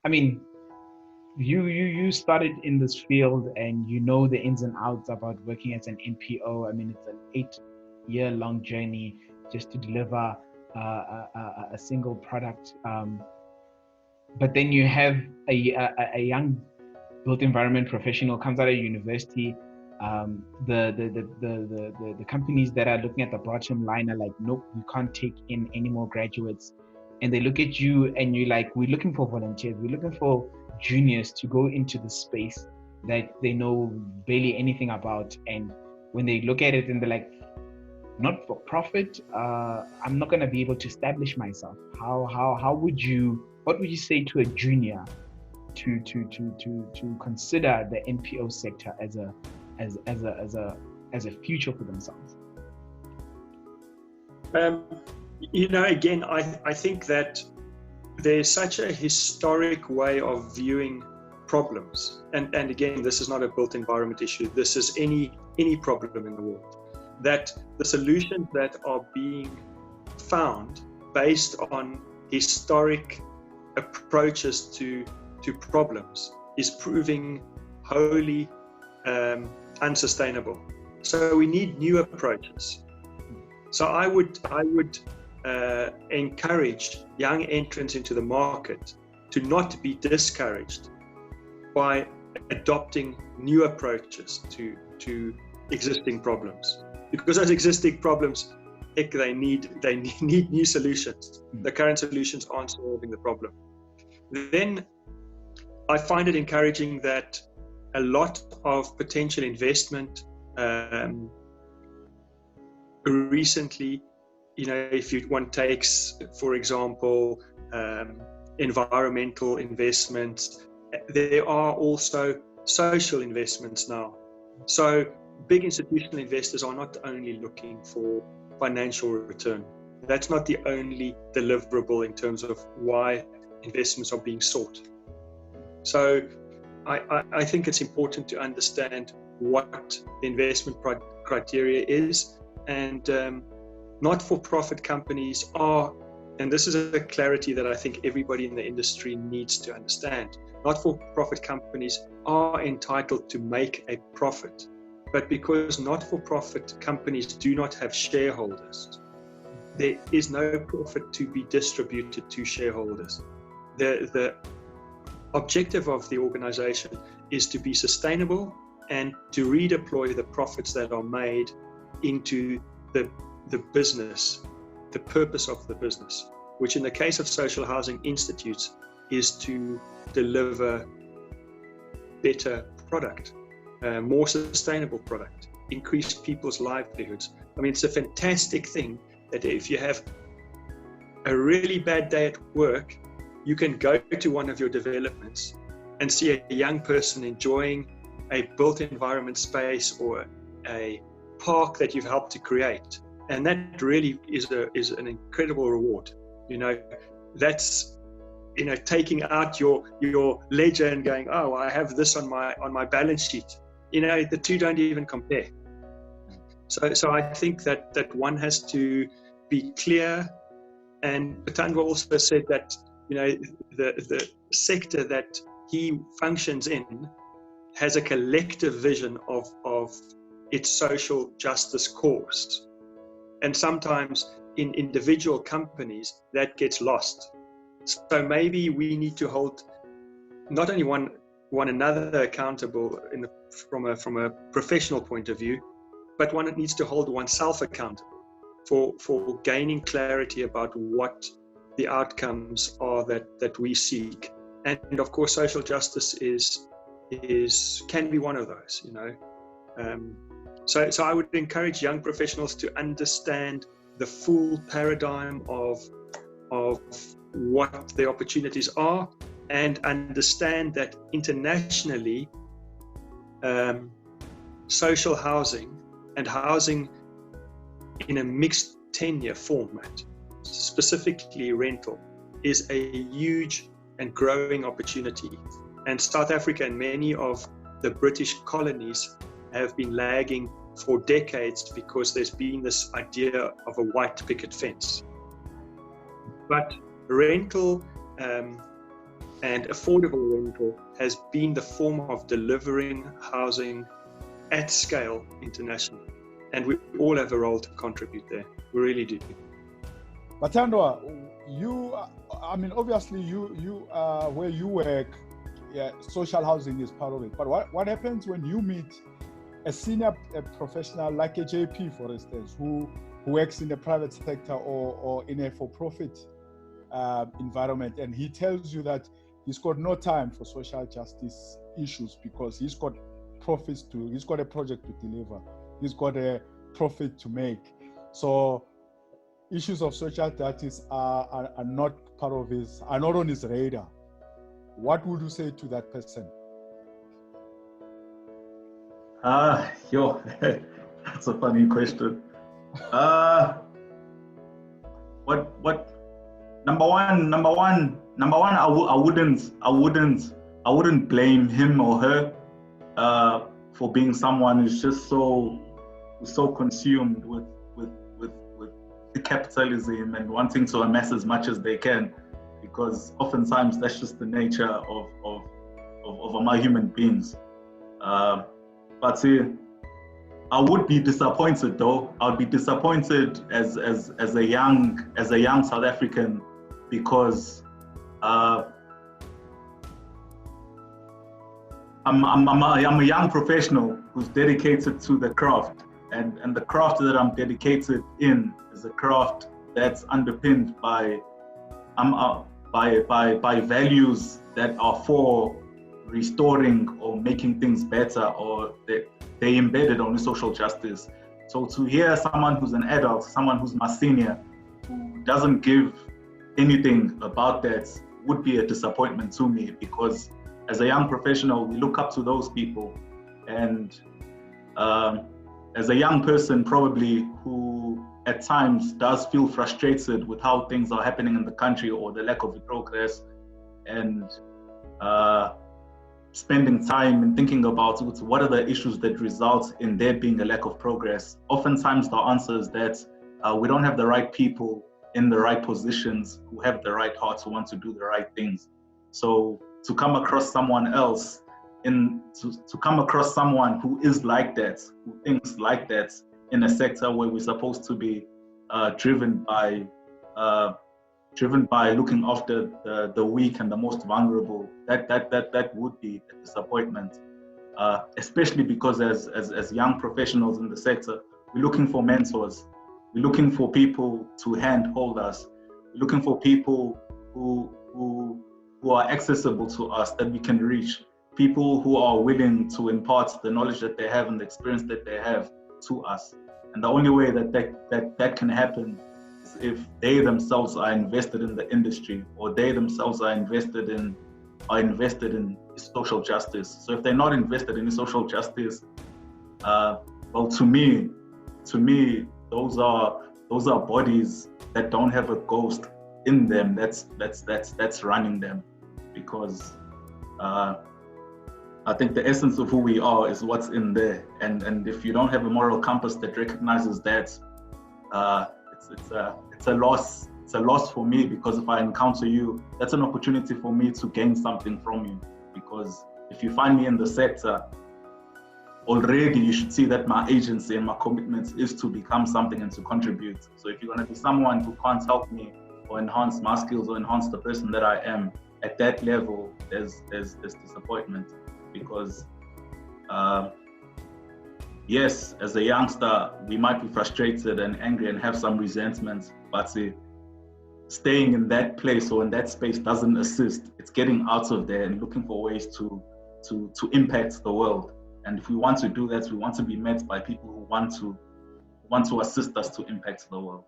I mean, you started in this field and you know the ins and outs about working as an NPO. I mean, it's an 8-year long journey just to deliver a single product. But then you have a young built environment professional comes out of university. The companies that are looking at the bottom line are like, nope, we can't take in any more graduates. And they look at you and you're like, we're looking for volunteers. We're looking for juniors to go into the space that they know barely anything about. And when they look at it and they're like, not for profit, I'm not going to be able to establish myself. What would you say to a junior to consider the NPO sector as a future for themselves? Again, I think that there's such a historic way of viewing problems, and again, this is not a built environment issue. This is any problem in the world. That the solutions that are being found based on historic approaches to problems is proving wholly unsustainable. So we need new approaches. So I would encourage young entrants into the market to not be discouraged by adopting new approaches to existing problems, because those existing problems, they need new solutions. The current solutions aren't solving the problem. Then I find it encouraging that a lot of potential investment recently, if one takes, for example, environmental investments, there are also social investments now. So big institutional investors are not only looking for financial return. That's not the only deliverable in terms of why investments are being sought. So I think it's important to understand what the investment criteria is, and not-for-profit companies are, and this is a clarity that I think everybody in the industry needs to understand, not-for-profit companies are entitled to make a profit, but because not-for-profit companies do not have shareholders, there is no profit to be distributed to shareholders. The objective of the organization is to be sustainable and to redeploy the profits that are made into the business, the purpose of the business, which in the case of social housing institutes is to deliver better product, more sustainable product, increase people's livelihoods. I mean, it's a fantastic thing that if you have a really bad day at work, you can go to one of your developments and see a young person enjoying a built environment space or a park that you've helped to create. And that really is an incredible reward. That's, taking out your ledger and going, oh, I have this on my balance sheet. The two don't even compare. So I think that one has to be clear. And Bathandwa also said that, the sector that he functions in has a collective vision of its social justice cause. And sometimes in individual companies that gets lost. So maybe we need to hold not only one another accountable from a professional point of view, but one needs to hold oneself accountable for gaining clarity about what the outcomes are that we seek. And of course, social justice can be one of those, So I would encourage young professionals to understand the full paradigm of what the opportunities are, and understand that internationally, social housing and housing in a mixed tenure format, specifically rental, is a huge and growing opportunity. And South Africa and many of the British colonies have been lagging for decades because there's been this idea of a white picket fence. But rental And affordable rental has been the form of delivering housing at scale internationally. And we all have a role to contribute there. We really do. Bathandwa, obviously you where you work, yeah, social housing is part of it. But what happens when you meet a senior professional like a JP, for instance, who works in the private sector or in a for-profit environment, and he tells you that he's got no time for social justice issues because he's got a project to deliver, he's got a profit to make. So issues of social justice are not not on his radar. What would you say to that person? That's a funny question. What? Number one, I wouldn't blame him or her for being someone who's just so consumed with the capitalism and wanting to amass as much as they can, because oftentimes that's just the nature of my human beings. But I would be disappointed though. I would be disappointed as a young South African, because I'm a young professional who's dedicated to the craft, and the craft that I'm dedicated in is a craft that's underpinned by values that are for restoring or making things better, or they embedded on social justice. So to hear someone who's an adult, someone who's my senior, who doesn't give anything about that would be a disappointment to me, because as a young professional, we look up to those people. And as a young person, probably, who at times does feel frustrated with how things are happening in the country or the lack of progress, and spending time and thinking about what are the issues that result in there being a lack of progress. Oftentimes the answer is that we don't have the right people in the right positions who have the right hearts, who want to do the right things. So to come across someone else, to come across someone who is like that, who thinks like that, in a sector where we're supposed to be driven by looking after the weak and the most vulnerable, that would be a disappointment. Especially because as young professionals in the sector, we're looking for mentors. We're looking for people to handhold us. We're looking for people who are accessible to us, that we can reach. People who are willing to impart the knowledge that they have and the experience that they have to us. And the only way that can happen is if they themselves are invested in the industry, or they themselves are invested in social justice. So if they're not invested in social justice, well, to me, those are bodies that don't have a ghost in them that's running them. Because I think the essence of who we are is what's in there, and if you don't have a moral compass that recognizes that, it's a loss. It's a loss for me, because if I encounter you, that's an opportunity for me to gain something from you. Because if you find me in the sector, already you should see that my agency and my commitment is to become something and to contribute. So if you're going to be someone who can't help me or enhance my skills or enhance the person that I am, at that level, there's disappointment. Because yes, as a youngster, we might be frustrated and angry and have some resentment, but staying in that place or in that space doesn't assist. It's getting out of there and looking for ways to impact the world. And if we want to do that, we want to be met by people who want to assist us to impact the world.